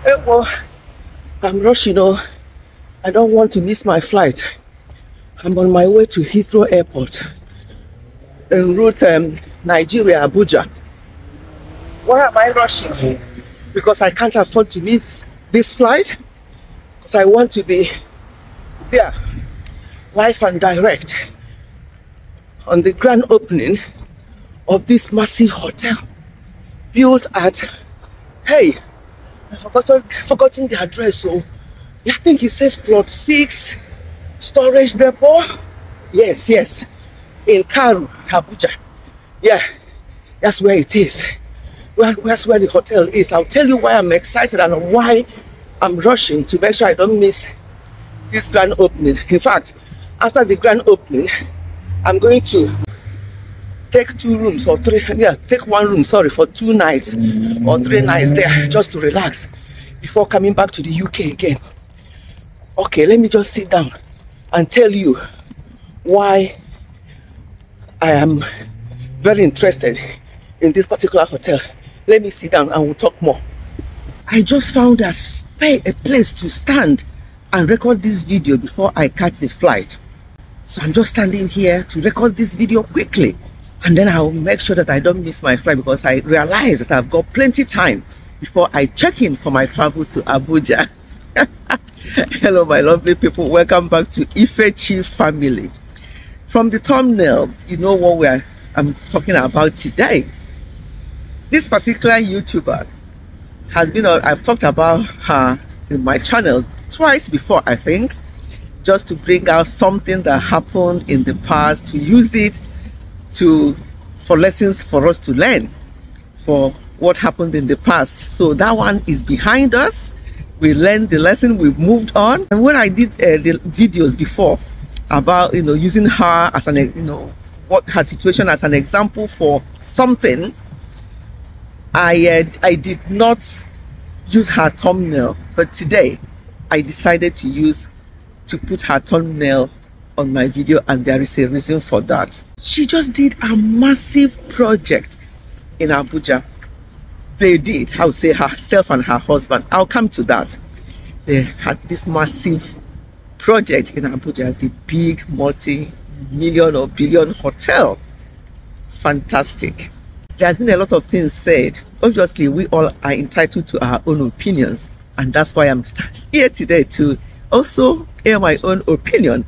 Well, I'm rushing. I don't want to miss my flight. I'm on my way to Heathrow Airport en route Nigeria, Abuja. Why am I rushing? Because I can't afford to miss this flight. Because I want to be there, live and direct, on the grand opening of this massive hotel built at, hey, I've forgotten the address. So I think it says plot 6 storage depot. Yes, in Karu, Abuja. Yeah, that's where it is. That's where the hotel is. I'll tell you why I'm excited and why I'm rushing to make sure I don't miss this grand opening. In fact, after the grand opening, I'm going to take 2 rooms or 3, take 1 room, sorry, for 2 nights or 3 nights there, just to relax before coming back to the UK again. Okay, let me just sit down and tell you why I am very interested in this particular hotel. Let me sit down and we'll talk more. I just found a place to stand and record this video before I catch the flight. So I'm just standing here to record this video quickly, and then I'll make sure that I don't miss my flight, because I realize that I've got plenty time before I check in for my travel to Abuja. Hello my lovely people, welcome back to Ifechi family. From the thumbnail, you know what I'm talking about today. This particular YouTuber has been on, I've talked about her in my channel twice before, I think, just to bring out something that happened in the past, to use it for lessons for us to learn for what happened in the past. So that one is behind us. We learned the lesson, we've moved on. And when I did the videos before about using her as an what her situation as an example for something, I did not use her thumbnail, but today I decided to put her thumbnail on my video, and there is a reason for that. She just did a massive project in Abuja. They did, I would say, herself and her husband. I'll come to that. They had this massive project in Abuja, the big multi-million or billion hotel. Fantastic. There's been a lot of things said. Obviously, we all are entitled to our own opinions, and that's why I'm here today to also air my own opinion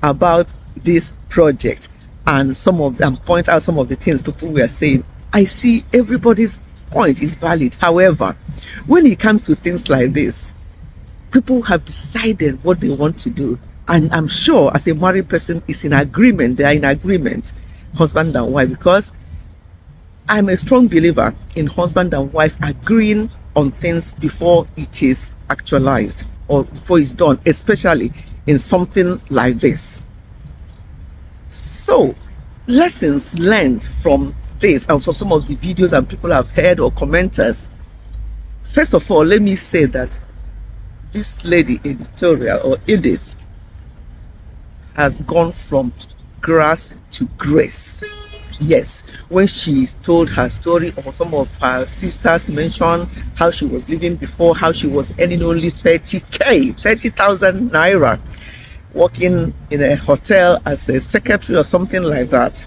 about this project and point out some of the things people were saying. I see everybody's point is valid. However, when it comes to things like this, people have decided what they want to do, and I'm sure as a married person is in agreement, they are in agreement, husband and wife, because I'm a strong believer in husband and wife agreeing on things before it is actualized or before it's done, especially in something like this. So, lessons learned from this and from some of the videos and people I've heard or commenters. First of all, let me say that this lady, Editorial or Edith, has gone from grass to grace. Yes, when she told her story, or some of her sisters mentioned how she was living before, how she was earning only 30,000 naira, working in a hotel as a secretary or something like that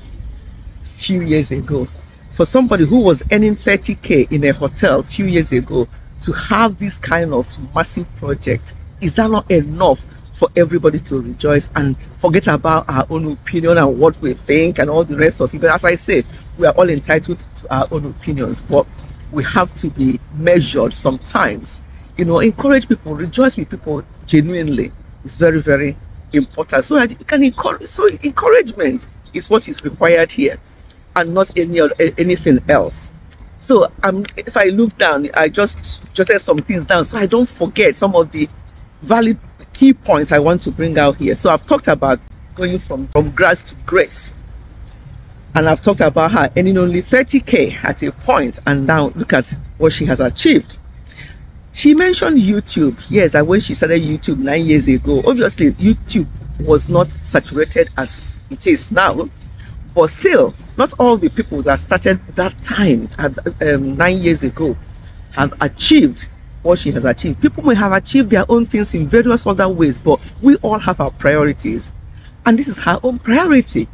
a few years ago. For somebody who was earning 30k in a hotel a few years ago to have this kind of massive project, is that not enough for everybody to rejoice and forget about our own opinion and what we think and all the rest of it? But as I say, we are all entitled to our own opinions, but we have to be measured sometimes. Encourage people, rejoice with people genuinely. It's very, very important. So that you can encourage. So encouragement is what is required here, and not anything else. So if I look down, I just jotted some things down so I don't forget some of the valid key points I want to bring out here. So I've talked about going from grass to grace, and I've talked about her earning only 30k at a point, and now look at what she has achieved. She mentioned YouTube. Yes, that when she started YouTube 9 years ago, obviously YouTube was not saturated as it is now, but still not all the people that started that time 9 years ago have achieved what she has achieved. People may have achieved their own things in various other ways, but we all have our priorities. And this is her own priority.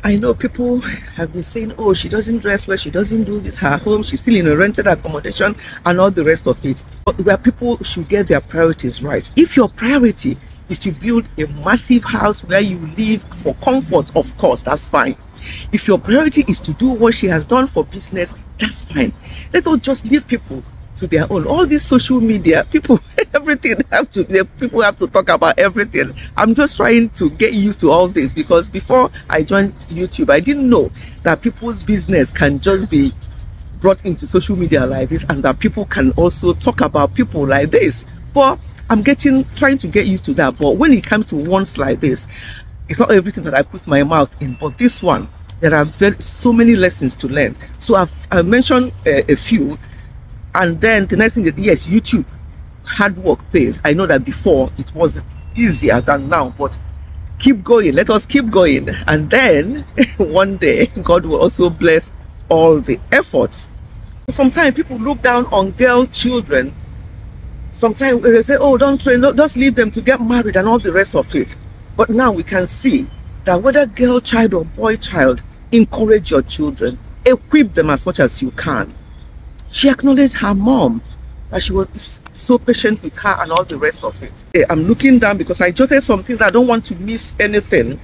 I know people have been saying, oh, she doesn't dress well, she doesn't do this, her home, she's still in a rented accommodation and all the rest of it. But where people should get their priorities right. If your priority is to build a massive house where you live for comfort, of course, that's fine. If your priority is to do what she has done for business, that's fine. Let us just leave people to their own. All this social media, people, people have to talk about everything. I'm just trying to get used to all this, because before I joined YouTube, I didn't know that people's business can just be brought into social media like this, and that people can also talk about people like this. But I'm trying to get used to that. But when it comes to ones like this, it's not everything that I put my mouth in, but this one, there are so many lessons to learn. So I've mentioned a few. And then the next thing is, yes, YouTube, hard work pays. I know that before it was easier than now, but keep going. Let us keep going. And then one day, God will also bless all the efforts. Sometimes people look down on girl children. Sometimes they say, oh, don't train, just leave them to get married and all the rest of it. But now we can see that whether girl child or boy child, encourage your children, equip them as much as you can. She acknowledged her mom, that she was so patient with her and all the rest of it. I'm looking down because I jotted some things. I don't want to miss anything.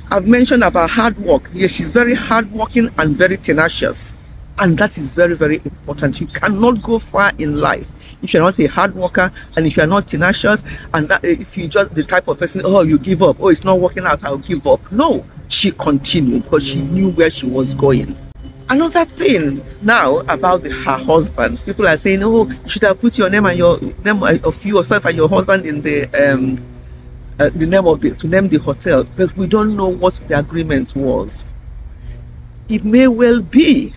I've mentioned about hard work. Yes, she's very hardworking and very tenacious. And that is very, very important. You cannot go far in life if you're not a hard worker and if you're not tenacious, and that if you're just the type of person, oh, you give up, oh, it's not working out, I'll give up. No, she continued because she knew where she was going. Another thing now about her husbands, people are saying, oh, you should have put your name and your name of yourself and your husband in the name of to name the hotel, but we don't know what the agreement was. It may well be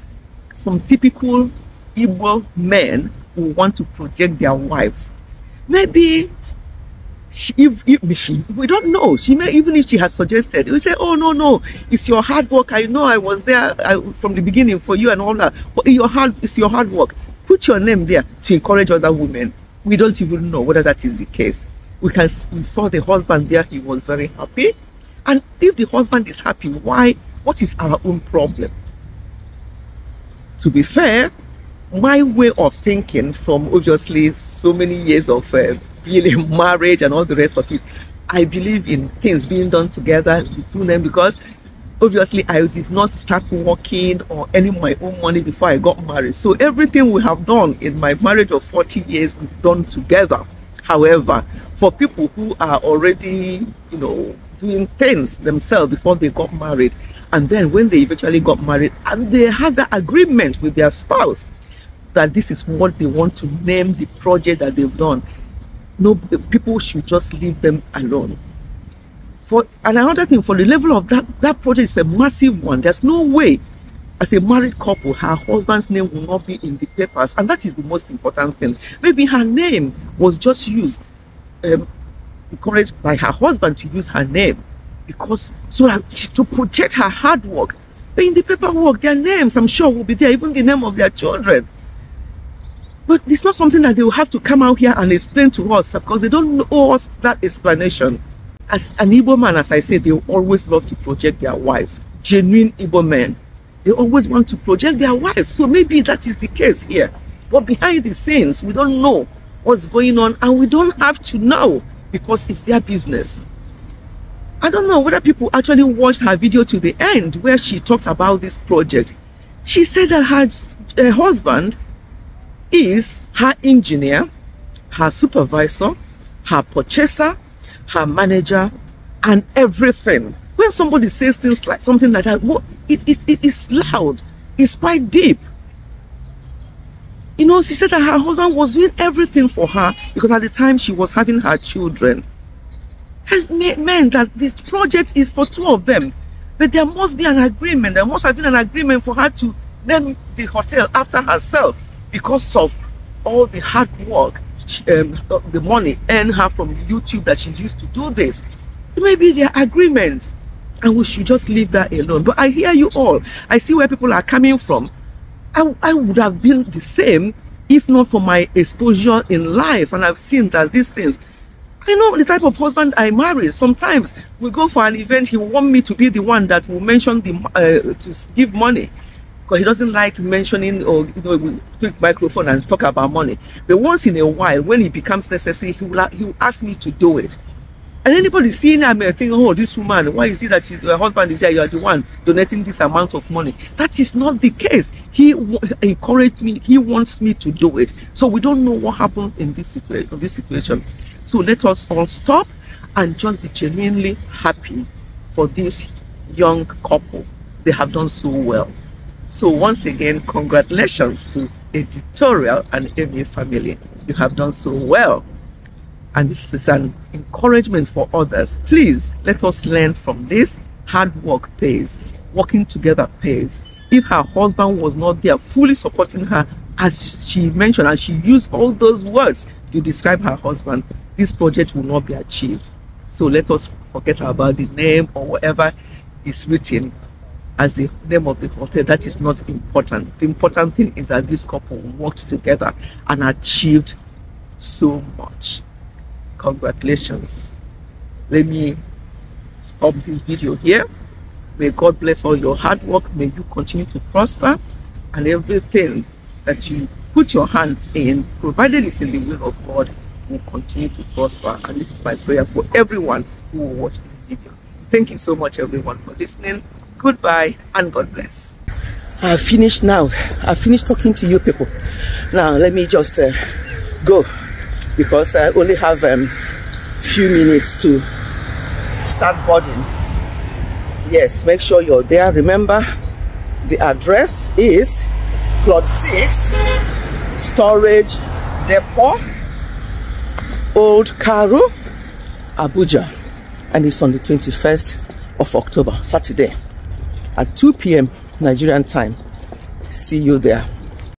some typical Igbo men who want to project their wives. Maybe we don't know. She may, even if she has suggested, we say, oh no, it's your hard work. I know I was there from the beginning for you and all that. But it's your hard work. Put your name there to encourage other women. We don't even know whether that is the case. We saw the husband there. He was very happy. And if the husband is happy, why? What is our own problem? To be fair, my way of thinking from obviously so many years of being in marriage and all the rest of it, I believe in things being done together between them, because obviously I did not start working or earning my own money before I got married. So everything we have done in my marriage of 40 years, we've done together. However, for people who are already, doing things themselves before they got married, and then when they eventually got married and they had that agreement with their spouse that this is what they want to name the project that they've done, no, people should just leave them alone. And another thing, for the level of that project is a massive one. There's no way, as a married couple, her husband's name will not be in the papers, and that is the most important thing. Maybe her name was just used, encouraged by her husband to use her name, because to project her hard work. But in the paperwork, their names, I'm sure, will be there, even the name of their children. But it's not something that they will have to come out here and explain to us, because they don't owe us that explanation. As an Igbo man, as I say, they always love to project their wives. Genuine Igbo men, they always want to project their wives. So maybe that is the case here. But behind the scenes, we don't know what's going on, and we don't have to know, because it's their business. I don't know whether people actually watched her video to the end where she talked about this project. She said that her husband is her engineer, her supervisor, her purchaser, her manager, and everything. When somebody says things like something like that, well, it is loud, it's quite deep. She said that her husband was doing everything for her, because at the time she was having her children. It meant that this project is for two of them, but there must be an agreement. There must have been an agreement for her to name the hotel after herself, because of all the hard work, the money earned her from YouTube that she's used to do this. It may be their agreement, and we should just leave that alone. But I hear you all. I see where people are coming from. I would have been the same if not for my exposure in life, and I've seen that these things, I know the type of husband I marry. Sometimes we go for an event, he will want me to be the one that will mention to give money, because he doesn't like mentioning, or we take microphone and talk about money. But once in a while, when it becomes necessary, he will ask me to do it. And anybody seeing her may think, oh, this woman, why is it that her husband is here, you are the one donating this amount of money? That is not the case. He encouraged me, he wants me to do it. So we don't know what happened in this situation. So let us all stop and just be genuinely happy for this young couple. They have done so well. So once again, congratulations to Editorial and Amy family. You have done so well. And this is an encouragement for others. Please, let us learn from this. Hard work pays. Working together pays. If her husband was not there fully supporting her, as she mentioned, and she used all those words to describe her husband, this project will not be achieved. So let us forget about the name or whatever is written as the name of the hotel. That is not important. The important thing is that this couple worked together and achieved so much. Congratulations. Let me stop this video here. May God bless all your hard work. May you continue to prosper, and everything that you put your hands in, provided it's in the will of God, will continue to prosper. And this is my prayer for everyone who will watch this video. Thank you so much, everyone, for listening. Goodbye and God bless. I've finished now. I've finished talking to you people. Now let me just go, because I only have few minutes to start boarding. Yes, make sure you're there. Remember, the address is plot 6, Storage Depot, Old Karu, Abuja, and it's on the 21st of October, Saturday, at 2 p.m. Nigerian time. See you there.